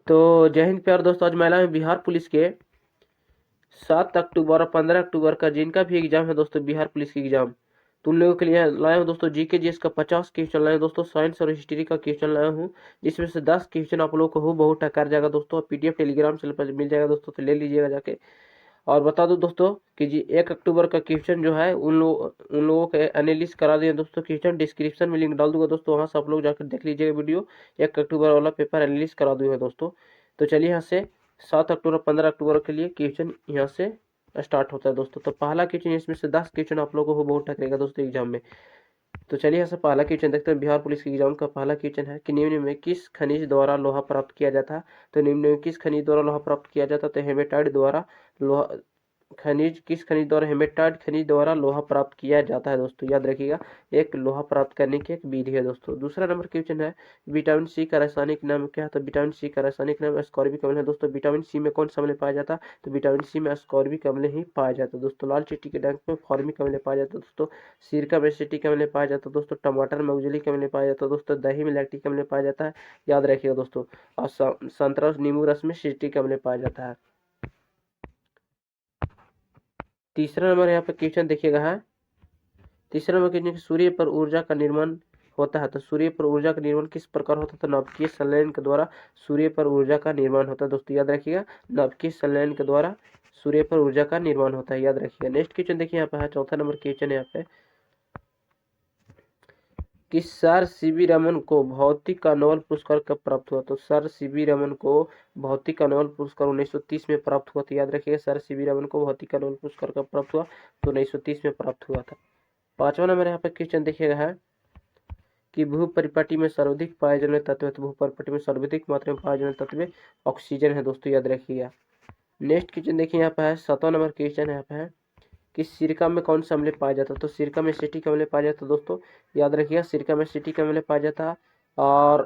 तो जय हिंद प्यार दोस्तों, आज महिला में बिहार पुलिस के 7 अक्टूबर और 15 अक्टूबर का जिनका भी एग्जाम है दोस्तों, बिहार पुलिस की एग्जाम, तो उन लोगों के लिए लाया हूँ दोस्तों जीके जीएस का 50 क्वेश्चन लाया हूँ दोस्तों। साइंस और हिस्ट्री का क्वेश्चन लाया हूँ, जिसमें से 10 क्वेश्चन आप लोगों को हूबहू टकर जाएगा दोस्तों। पीडीएफ टेलीग्राम चैनल पर मिल जाएगा दोस्तों, तो ले लीजिएगा जाके। और बता दूं दोस्तों कि जी 1 अक्टूबर का क्वेश्चन जो है उन लोगों के एनालिसिस करा दिए दोस्तों। क्वेश्चन डिस्क्रिप्शन में लिंक डाल दूंगा दोस्तों, वहां से आप लोग जाकर देख लीजिएगा वीडियो। 1 अक्टूबर वाला पेपर एनालिसिस करा दूंगा दोस्तों। तो चलिए यहाँ से 7 अक्टूबर 15 अक्टूबर के लिए क्वेश्चन यहाँ से स्टार्ट होता है दोस्तों। तो पहला क्वेश्चन, इसमें से 10 क्वेश्चन आप लोगों को बहुत टकरेगा दोस्तों एग्जाम में। तो चलिए यहाँ से पहला क्वेश्चन देखते हैं। बिहार पुलिस के एग्जाम का पहला क्वेश्चन है कि निम्न में किस खनिज द्वारा लोहा प्राप्त किया जाता है। तो निम्न में किस खनिज द्वारा लोहा प्राप्त किया जाता है? तो हेमेटाइट द्वारा लोहा किस खनिज द्वारा हेमेटाइट खनिज द्वारा लोहा प्राप्त किया जाता है दोस्तों, याद रखिएगा। एक लोहा प्राप्त करने की एक विधि है दोस्तों। दूसरा नंबर क्वेश्चन है विटामिन सी का रासायनिक नाम क्या है? तो विटामिन सी का रासायनिक नाम एस्कॉर्बिक अम्ल है दोस्तों। विटामिन सी में कौन सा अम्ल पाया जाता है? तो विटामिन सी में एस्कॉर्बिक अम्ल ही पाया जाता है दोस्तों। लाल चींटी के डंक में फॉर्मिक अम्ल पाया जाता है दोस्तों। सिरका में एसिटिक अम्ल पाया जाता है दोस्तों। टमाटर में ऑक्जेलिक अम्ल पाया जाता है दोस्तों। दही में लैक्टिक अम्ल पाया जाता है, याद रखिएगा दोस्तों। और संतरा और नींबू रस में सिट्रिक अम्ल पाया जाता है। तीसरा नंबर यहाँ पे क्वेश्चन देखिएगा है। तीसरा नंबर क्वेश्चन, सूर्य पर ऊर्जा का निर्माण होता है। तो सूर्य पर ऊर्जा का निर्माण किस प्रकार होता है? तो नाभिकीय संलयन के द्वारा सूर्य पर ऊर्जा का निर्माण होता है दोस्तों, याद रखिएगा। नाभिकीय संलयन के द्वारा सूर्य पर ऊर्जा का निर्माण होता है, याद रखिएगा। नेक्स्ट क्वेश्चन देखिए यहाँ पे है, चौथा नंबर क्वेश्चन है यहाँ पे कि सर सीवी रमन को भौतिक का नोबेल पुरस्कार कब प्राप्त हुआ? तो सर सीवी रमन को भौतिक का नोबेल पुरस्कार 1930 में प्राप्त हुआ था, याद रखिएगा। सर सीवी रमन को भौतिक का नोबेल पुरस्कार कब प्राप्त हुआ? तो 1930 में प्राप्त हुआ था। पांचवा नंबर यहाँ पे क्वेश्चन देखिएगा है कि भू परिपाटी में सर्वाधिक पाए जाने वाले तत्व है। तो भू परिपाटी में सर्वाधिक मात्रा में पाए जाने वाले तत्व ऑक्सीजन है दोस्तों, याद रखिएगा। नेक्स्ट क्वेश्चन देखिए यहाँ पे है, 7वां नंबर क्वेश्चन यहाँ पे है कि सिरका में कौन सा अम्ल पाया जाता है? तो सिरका में एसिटिक अम्ल पाया जाता है दोस्तों, याद रखिएगा। सिरका में एसिटिक अम्ल पाया जाता है। और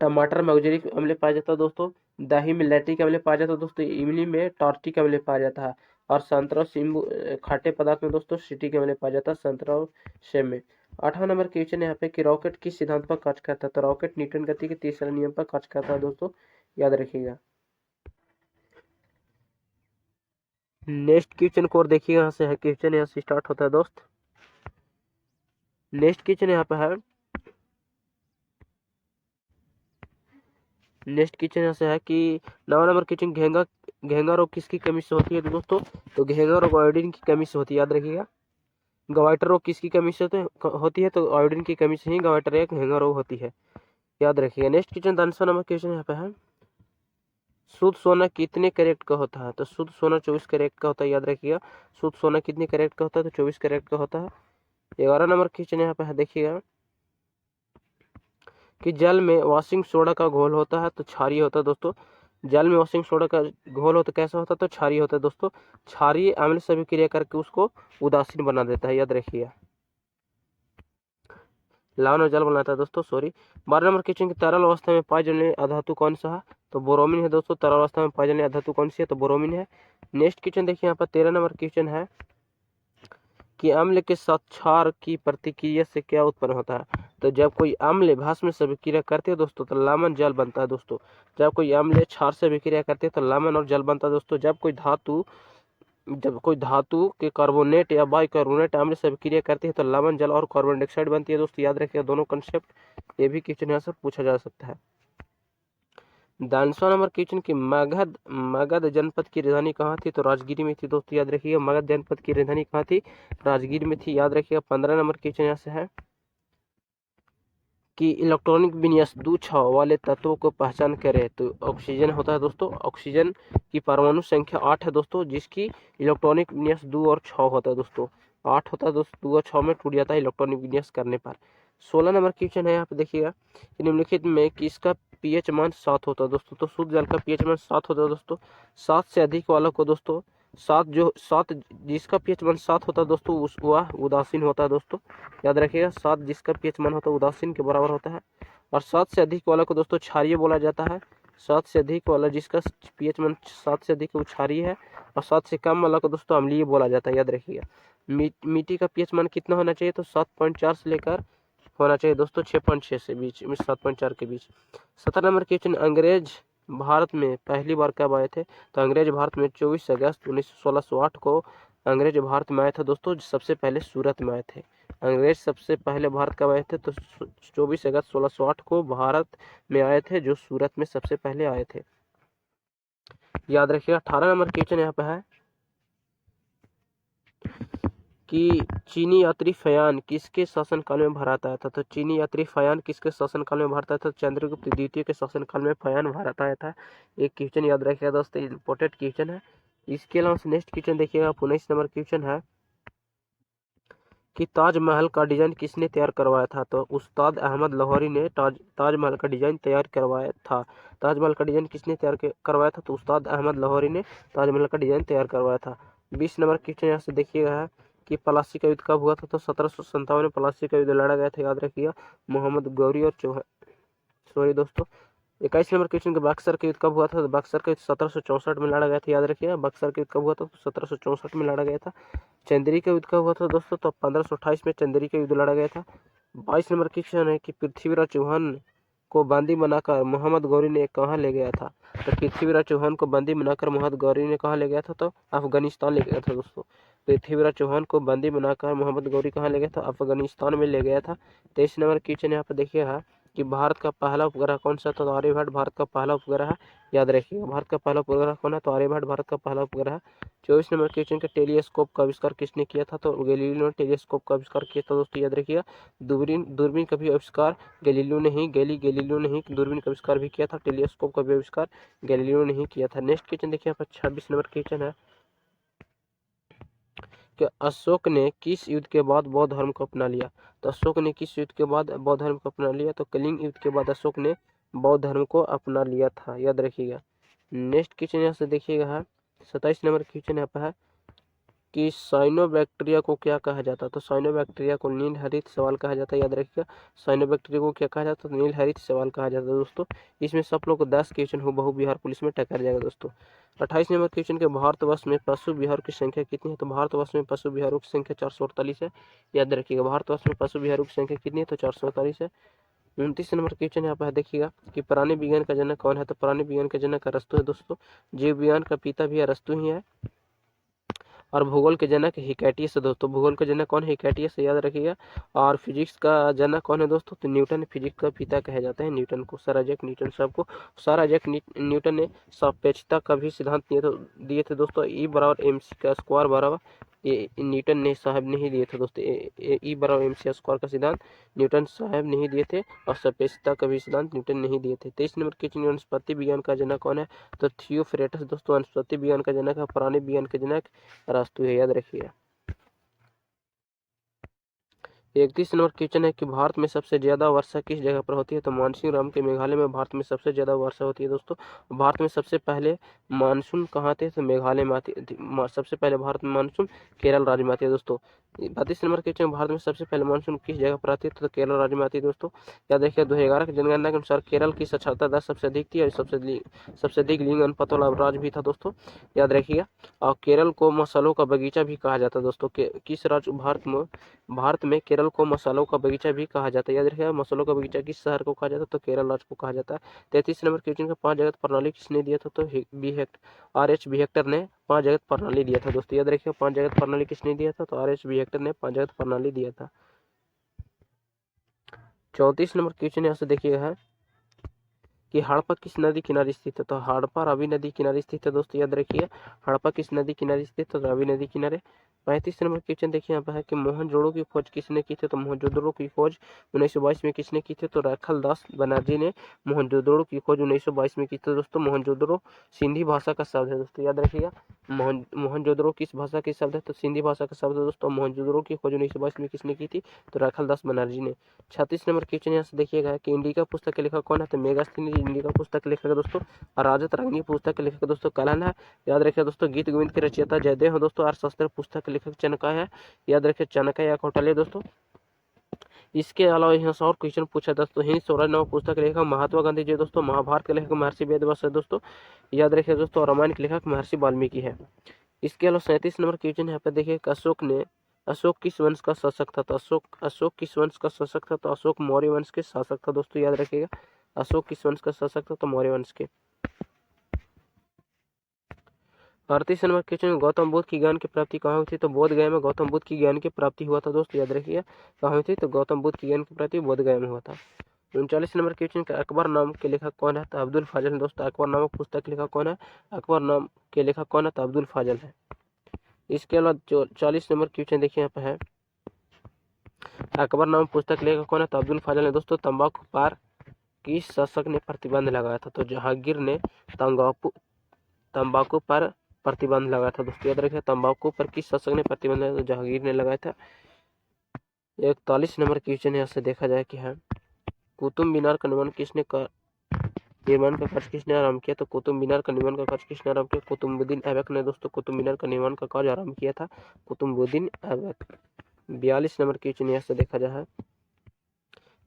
टमाटर में ऑक्जेलिक अम्ल पाया जाता है दोस्तों। दही में लैक्टिक अम्ल पाया जाता है दोस्तों। इमली में टार्टिक अम्ल पाया जाता है। और संतरा और नींबू खाटे पदार्थ में दोस्तों सिट्रिक अम्ल पाया जाता है, संतरा और सेब में। 8वां नंबर क्वेश्चन यहाँ पे कि रॉकेट किस सिद्धांत पर कार्य करता है? तो रॉकेट न्यूटन गति के तीसरे नियम पर कार्य करता है दोस्तों, याद रखिएगा। नेक्स्ट क्वेश्चन को और देखिए, यहाँ से है क्वेश्चन, यहाँ से स्टार्ट होता है दोस्त। नेक्स्ट क्वेश्चन यहाँ पे है, नेक्स्ट क्वेश्चन यहाँ से है कि 9वां नंबर क्वेश्चन, घेंगा घेंगा रोग किसकी कमी से होती है दोस्तों? तो घेंगा रोग आयोडीन की कमी से होती है, याद रखिएगा। गवाइटर रोग किसकी कमी से होती है? तो आयोडीन की कमी से ही गवाइटर या घेंगा रोग होती है, याद रखिएगा। नेक्स्ट क्वेश्चन 10वां नंबर क्वेश्चन यहाँ पे है, शुद्ध सोना कितने कैरेट का होता है? तो शुद्ध सोना 24 कैरेट का होता है, याद रखिएगा। शुद्ध सोना कितने कैरेट का होता है? तो 24 कैरेट का होता है। 11 नंबर क्वेश्चन यहाँ पे है, देखिएगा कि जल में वॉशिंग सोडा का घोल होता है तो क्षारीय होता है दोस्तों। जल में वॉशिंग सोडा का घोल होता कैसा होता है? तो क्षारीय होता है दोस्तों। क्षारीय अम्ल से अभिक्रिया करके उसको उदासीन बना देता है, याद रखिए। लवण और जल बनाता है दोस्तों, सॉरी। 12 नंबर क्वेश्चन की तरल अवस्था में पाए जाने वाली अधातु कौन सा है? तो बोरोमिन है दोस्तों। तरल अवस्था में पाए जाने वाली अधातु कौन सी है? तो बोरोमिन है। नेक्स्ट क्वेश्चन देखिए यहाँ पर 13 नंबर क्वेश्चन है कि अम्ल के साथ क्षार की प्रतिक्रिया से क्या उत्पन्न होता है? तो जब कोई अम्ल भस्म से अभिक्रिया करते हैं दोस्तों तो लवण जल बनता है दोस्तों। जब कोई अम्ल क्षार से अभिक्रिया करते हैं तो लवण और जल बनता है दोस्तों। जब कोई धातु के कार्बोनेट या बाइकार्बोनेट अम्ल से अभिक्रिया करती है तो लवण जल और कार्बन डाइऑक्साइड बनती है दोस्तों, याद रखिएगा दोनों कंसेप्ट। ये भी क्वेश्चन यहाँ से पूछा जा सकता है। 10वां नंबर क्वेश्चन की मगध जनपद की राजधानी कहाँ थी? तो राजगिरी में थी दोस्तों, याद रखिएगा। मगध जनपद की राजधानी कहाँ थी? राजगिर में थी, याद रखिएगा। 15 नंबर क्वेश्चन यहाँ से है कि इलेक्ट्रॉनिक विन्यास 2 वाले तत्वों को पहचान करें। तो ऑक्सीजन होता है दोस्तों। ऑक्सीजन की परमाणु संख्या 8 है दोस्तों, जिसकी इलेक्ट्रॉनिक विन्यास 2 और 6 होता है दोस्तों। 8 होता है दोस्तों, 2 और 6 में टूट जाता है इलेक्ट्रॉनिक विन्यास करने पर। 16 नंबर क्वेश्चन है, यहाँ पे देखिएगा कि निम्नलिखित में किसका पीएच मान 7 होता है दोस्तों? तो शुद्ध जल का पीएच मान 7 होता है दोस्तों। 7 से अधिक वाला को दोस्तों, 7 जिसका पीएच मान 7 होता है दोस्तों वह उदासीन होता है दोस्तों, याद रखिएगा। 7 जिसका पीएच मान होता है उदासीन के बराबर होता है। और 7 से अधिक वाला को दोस्तों क्षारीय बोला जाता है। 7 से अधिक वाला जिसका पीएच मान 7 से अधिक वो क्षारीय है। और 7 से कम वाला को दोस्तों अम्लीय बोला जाता है, याद रखिएगा। मिट्टी का पीएच मान कितना होना चाहिए? तो 7.4 से लेकर होना चाहिए दोस्तों 6.6 से बीच में 7.4 के बीच। 17 नंबर क्वेश्चन, अंग्रेज भारत में पहली बार कब आए थे? तो अंग्रेज भारत में 24 अगस्त 1608 को अंग्रेज भारत में आए थे दोस्तों, सबसे पहले सूरत में आए थे। अंग्रेज सबसे पहले भारत कब आए थे? तो 24 अगस्त 1608 को भारत में आए थे, जो सूरत में सबसे पहले आए थे, याद रखिएगा। 18 नंबर क्वेश्चन यहाँ पे है कि चीनी यात्री फयान किसके शासनकाल में भारत आया था? तो चीनी यात्री फयान किसके शासनकाल में भारत आया था? चंद्रगुप्त द्वितीय के शासनकाल में फयान भारत आया था। एक क्वेश्चन याद रखिएगा दोस्तों, इंपॉर्टेंट क्वेश्चन है। इसके अलावा नेक्स्ट क्वेश्चन देखिएगा, 19 नंबर क्वेश्चन है कि ताजमहल का डिजाइन किसने तैयार करवाया था? तो उस्ताद अहमद लाहौरी ने ताजमहल का डिजाइन तैयार करवाया था। ताजमहल का डिजाइन किसने तैयार करवाया था? तो उस्ताद अहमद लाहौरी ने ताजमहल का डिजाइन तैयार करवाया था। 20 नंबर क्वेश्चन यहाँ से देखिएगा है कि प्लासी का युद्ध कब हुआ था? तो 1757 में प्लासी का युद्ध लड़ा गया था, याद रखिएगा। मोहम्मद गौरी और चौहान, सॉरी दोस्तों। 21 नंबर क्वेश्चन, बक्सर का युद्ध कब हुआ था? तो बक्सर का युद्ध 1764 में लड़ा गया था, याद रखिएगा। बक्सर का युद्ध कब हुआ था? तो 1764 में लड़ा गया था। चंदेरी का युद्ध कब हुआ था दोस्तों? तो 1528 में चंदेरी का युद्ध लड़ा गया था। 22 नंबर क्वेश्चन है कि पृथ्वीराज चौहान को बंदी बनाकर मोहम्मद गौरी ने कहाँ ले गया था? तो पृथ्वीराज चौहान को बंदी बनाकर मोहम्मद गौरी ने कहाँ ले गया था? तो अफगानिस्तान ले गया था दोस्तों। पृथ्वीराज चौहान को बंदी बनाकर मोहम्मद गौरी कहाँ ले गया था? अफगानिस्तान में ले गया था। 23 नंबर क्वेश्चन यहाँ पर देखिएगा कि भारत का पहला उपग्रह कौन सा था? तो आर्यभट्ट भारत का पहला उपग्रह है, याद रखिएगा। भारत का पहला उपग्रह कौन है? तो आर्यभट्ट भारत का पहला उपग्रह है। 24 नंबर क्वेश्चन का टेलीस्कोप का आविष्कार किसने किया था? तो गैलीलियो ने टेलीस्कोप का आविष्कार किया था दोस्तों, याद रखिएगा। दूरबीन का भी आविष्कार गैलीलियो ने ही दूरबीन का आविष्कार भी किया था। टेलीस्कोप का भी आविष्कार गैलीलियो ने ही किया था। नेक्स्ट क्वेश्चन देखिए यहाँ पर 26 नंबर क्वेश्चन है कि अशोक ने किस युद्ध के बाद बौद्ध धर्म को अपना लिया? तो अशोक ने किस युद्ध के बाद बौद्ध धर्म को अपना लिया? तो कलिंग युद्ध के बाद अशोक ने बौद्ध धर्म को अपना लिया था, याद रखिएगा। नेक्स्ट क्वेश्चन यहाँ से देखिएगा है 27 नंबर क्वेश्चन यहाँ पर है कि साइनोबैक्टीरिया को क्या कहा जाता है? तो साइनोबैक्टीरिया को नील हरित शैवाल कहा जाता है, याद रखिएगा। साइनोबैक्टीरिया को क्या कहा जाता है? तो नील हरित शैवाल कहा जाता है दोस्तों। इसमें सब लोग को 10 क्वेश्चन हो बहु बिहार पुलिस में टक्कर जाएगा दोस्तों। 28 नंबर क्वेश्चन के भारतवर्ष में पशु विहारों की संख्या कितनी है? तो भारतवर्ष में पशु विहारों की संख्या 448 है, याद रखिएगा। भारतवर्ष में पशु विहारों की संख्या कितनी है? तो 448 है। 29 नंबर क्वेश्चन यहाँ पर देखिएगा कि प्राणी विज्ञान का जनक कौन है? तो प्राणी विज्ञान का जनक अरस्तु है दोस्तों। जीव विज्ञान का पिता भी अरस्तु ही है। और भूगोल के जनक हिकैटियस है दोस्तों। भूगोल का जनक कौन है? हिकैटियस, याद रखिएगा। और फिजिक्स का जनक कौन है दोस्तों? तो न्यूटन फिजिक्स का पिता कहे जाते हैं न्यूटन को, सर आइजैक न्यूटन साहब को। सर आइजैक न्यूटन ने सापेक्षता का भी सिद्धांत दिए थे दोस्तों। ई बराबर एम सी का स्क्वायर बराबर, ये न्यूटन ने साहब नहीं दिए थे दोस्तों। ई बराबर एम सी स्क्वायर का सिद्धांत न्यूटन साहब नहीं दिए थे, और सापेक्षता का भी सिद्धांत न्यूटन नहीं दिए थे। 23 नंबर क्वेश्चन, वनस्पति विज्ञान का जनक कौन है? तो थियोफ्रेटस दोस्तों वनस्पति विज्ञान का जनक है। प्राणी विज्ञान का जनक अरस्तु है, याद रखिएगा। 31 नंबर क्वेश्चन है कि भारत में सबसे ज्यादा वर्षा किस जगह पर होती है? तो मानसून राम के मेघालय में भारत में सबसे ज्यादा वर्षा होती है दोस्तों। भारत में सबसे पहले मानसून कहाँ थे? तो मेघालय में आती। सबसे पहले भारत में मानसून केरल राज्य में आती है दोस्तों। 32 नंबर क्वेश्चन, भारत में सबसे पहले मानसून किस जगह पर आती है? तो केरल राज्य में आती है दोस्तों, याद रखिए। 2011 की जनगणना के अनुसार केरल की साक्षरता दर सबसे अधिक थी, और सबसे अधिक लिंग अनुपात वाला राज्य भी था दोस्तों, याद रखिएगा। और केरल को मसालों का बगीचा भी कहा जाता है दोस्तों। किस राज्य भारत में केरल को मसालों का बगीचा भी कहा जाता है, याद रखिएगा। मसालों का बगीचा किस शहर को कहा जाता है? तो केरल राज्य को कहा जाता है। 33 नंबर क्वेश्चन का 5 जगत प्रणाली किसने दिया था? तो RH विक्टर ने 5 जगत प्रणाली दिया था दोस्तों, याद रखिए। 5 जगत प्रणाली किसने दिया था? तो RH विक्टर ने 5 जगत प्रणाली दिया था। 34 नंबर क्वेश्चन यहाँ से देखिएगा है कि हड़प्पा किस नदी किनारे स्थित है? तो हड़प्पा रावी नदी किनारे स्थित है दोस्तों, याद रखिए। हड़प्पा किस नदी किनारे स्थित है? तो रावी नदी किनारे। 35 नंबर क्वेश्चन देखिए यहाँ पर है कि मोहनजोदड़ो की खोज किसने की थी? तो मोहनजोदड़ो की खोज 1922 में किसने की थी? तो राखालदास बनर्जी ने मोहनजोदड़ो की खोज 1922 में की थी दोस्तों। मोहनजोदड़ो सिंधी भाषा का शब्द है दोस्तों, याद रखिएगा। मोहनजोदड़ो किस भाषा के शब्द है? तो सिंधी भाषा का शब्द है दोस्तों। मोहनजोदड़ो की खोज 1922 में किसने की थी? तो राखालदास बनर्जी ने। 36 नंबर क्वेश्चन यहाँ से देखिएगा कि इंडिका पुस्तक के लेखक कौन है? तो मेगास्थनी इंडिका पुस्तक के लेखक है दोस्तों। और राजत रागिनी पुस्तक के लेखक दोस्तों कलन है, याद रखिए दोस्तों। गीत गोविंद के रचयिता जयदेव है दोस्तों। अर्थशास्त्र पुस्तक के लेखक चनकाय है, याद रखिए। चनकाय या कौटिल्य दोस्तों। इसके अलावा यहाँ से और क्वेश्चन पूछा दोस्तों। हिंद स्वराज नामक पुस्तक के लेखक महात्मा गांधी जी दोस्तों। महाभारत के लेखक महर्षि वेदव्यास है दोस्तों, याद रखिए दोस्तों। रामायण के लेखक महर्षि वाल्मीकि है। इसके अलावा 37 नंबर क्वेश्चन यहाँ पे देखिए, अशोक ने अशोक किस वंश का शासक था? तो अशोक किस वंश का शासक था? तो अशोक मौर्य वंश के शासक था दोस्तों, याद रखिएगा। अशोक किस वंश का शासक था? तो मौर्य वंश के। 38 नंबर क्वेश्चन में गौतम बुद्ध की ज्ञान की प्राप्ति कहाँ हुई थी? तो बोध गया में गौतम बुद्ध की ज्ञान की प्राप्ति हुआ था दोस्तों, याद रखिए कहाँ हुई थी? तो गौतम बुद्ध की ज्ञान की प्राप्ति बोध गया में हुआ था। 39 नंबर क्वेश्चन का अकबर नाम के लेखक कौन है? तो अब्दुल फाजल दोस्तों, अकबर नामक पुस्तक के लेखक कौन है? अकबर नाम के लेखक कौन है? तो अब्दुल फाजल है। इसके अलावा 40 नंबर क्वेश्चन देखिए यहाँ पे है, अकबर नामक पुस्तक के लेखक कौन है? तो अब्दुल फाजल है दोस्तों। तंबाकू पर किस शासक ने प्रतिबंध लगाया था? तो जहांगीर ने तंबाकू पर प्रतिबंध लगाया था दोस्तों, याद रखिए तंबाकू पर किस शासक ने प्रतिबंध लगाया? तो जहांगीर ने लगाया था। 41 नंबर क्वेश्चन यहाँ से देखा जाए कि है, कुतुब मीनार का निर्माण का कार्य किसने आरंभ किया? तो कुतुब मीनार का निर्माण का कार्य किसने आरंभ किया? कुतुबुद्दीन ऐबक ने दोस्तों कुतुब मीनार का निर्माण का कार्य आरंभ किया था, कुतुबुद्दीन ऐबक। 42 नंबर क्वेश्चन यहाँ से देखा जाए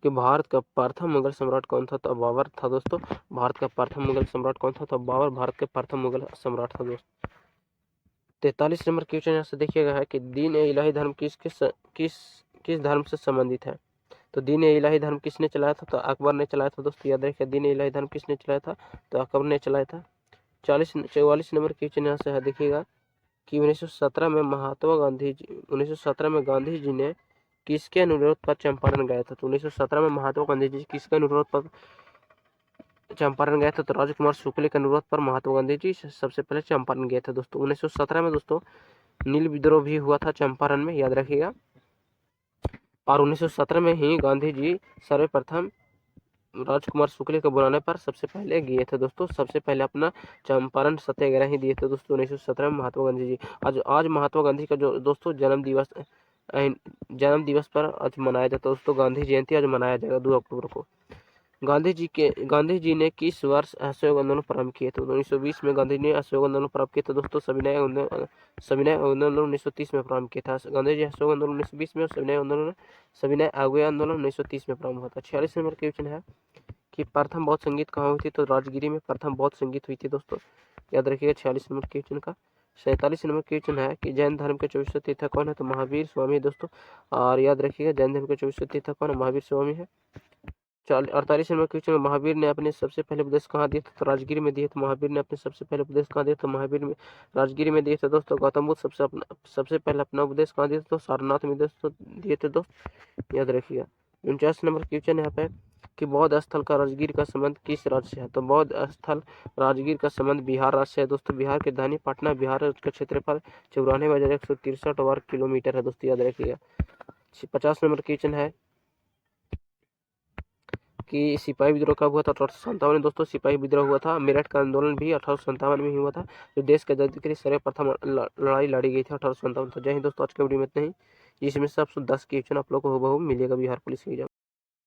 कि भारत का प्रथम मुगल सम्राट कौन था? तो बाबर था दोस्तों। भारत का प्रथम मुगल सम्राट कौन था? तो बाबर भारत के प्रथम मुगल सम्राट था दोस्तों। 43 नंबर क्वेश्चन यहाँ से देखिएगा है कि दीन ए इलाही धर्म किस धर्म से संबंधित है? तो दीन ए इलाही धर्म किसने चलाया था? तो अकबर ने चलाया था दोस्तों, याद रखिए दीन ए इलाही धर्म किसने चलाया था? तो अकबर ने चलाया था। 44 नंबर क्वेश्चन यहाँ से है देखिएगा कि 1917 में गांधी जी ने किसके अनुरोध पर चंपारण गया था? तो 1917 में महात्मा गांधी जी किसके अनुरोध पर चंपारण गए थे? तो राजकुमार शुक्ल के अनुरोध पर महात्मा गांधी जी सबसे पहले चंपारण गए थे दोस्तों। 1917 में दोस्तों नील विद्रोह भी हुआ था चंपारण में, याद रखिएगा। और 1917 में ही गांधी जी सर्वप्रथम राजकुमार शुक्ल के बुलाने पर सबसे पहले गए थे दोस्तों, सबसे पहले अपना चंपारण सत्याग्रह ही दिए थे दोस्तों 1917 में महात्मा गांधी जी। आज महात्मा गांधी का जो दोस्तों जन्म दिवस पर आज मनाया जाता है दोस्तों, गांधी जयंती आज मनाया जाएगा 2 अक्टूबर को। गांधी जी ने किस वर्ष असहयोग आंदोलन प्रारंभ किए थे? 1920 में गांधी ने असहयोग आंदोलन प्रारंभ किए थे दोस्तों। सविनय आंदोलन 1930 में प्रारंभ किया था गांधी जी। असहयोग आंदोलन 1920 में और सविनय अवज्ञा आंदोलन 1930 में प्रारंभ हुआ था। 46 नंबर क्वेश्चन है कि प्रथम बौद्ध संगीत कहाँ हुई थी? तो राजगिरी में प्रथम बौद्ध संगीत हुई थी दोस्तों, याद रखिएगा 46 नंबर क्वेश्चन का। 47 नंबर क्वेश्चन है कि जैन धर्म के 24 तीर्थक कौन है? तो महावीर स्वामी दोस्तों, और याद रखिएगा जैन धर्म के 24 तीर्थक कौन है? महावीर स्वामी है। 48 नंबर क्वेश्चन में महावीर ने अपने सबसे पहले उपदेश कहाँ दिए थे? तो राजगिरी में दिए थे। महावीर ने अपने सबसे पहले उपदेश कहाँ दिए? तो महावीर में राजगिरी में दिए थे दोस्तों। गौतम बुद्ध सबसे पहले अपना उपदेश कहाँ दिए थे? तो सारनाथ में दोस्तों दिए थे दोस्त, याद रखिएगा। 49 नंबर क्वेश्चन यहाँ पे कि बौद्ध स्थल का राजगीर का संबंध किस राज्य से है? तो बौद्ध स्थल राजगीर का संबंध बिहार राज्य से है दोस्तों। बिहार की राजधानी पटना, बिहार का क्षेत्रफल 94,163 वर्ग किलोमीटर है दोस्तों, याद रखिएगा। 50 नंबर क्वेश्चन है कि सिपाही विद्रोह कब हुआ था? 1857 में दोस्तों सिपाही विद्रोह हुआ था। मेरठ का आंदोलन भी 1857 में ही हुआ था, जो देश के आजादी के लिए सर्वप्रथम लड़ाई लड़ी गई थी 1857। तो जय हिंद दोस्तों, आज के वीडियो में इतना ही, जिसमें से 10 क्वेश्चन आप लोग को हूबहू मिलेगा बिहार पुलिस के एग्जाम।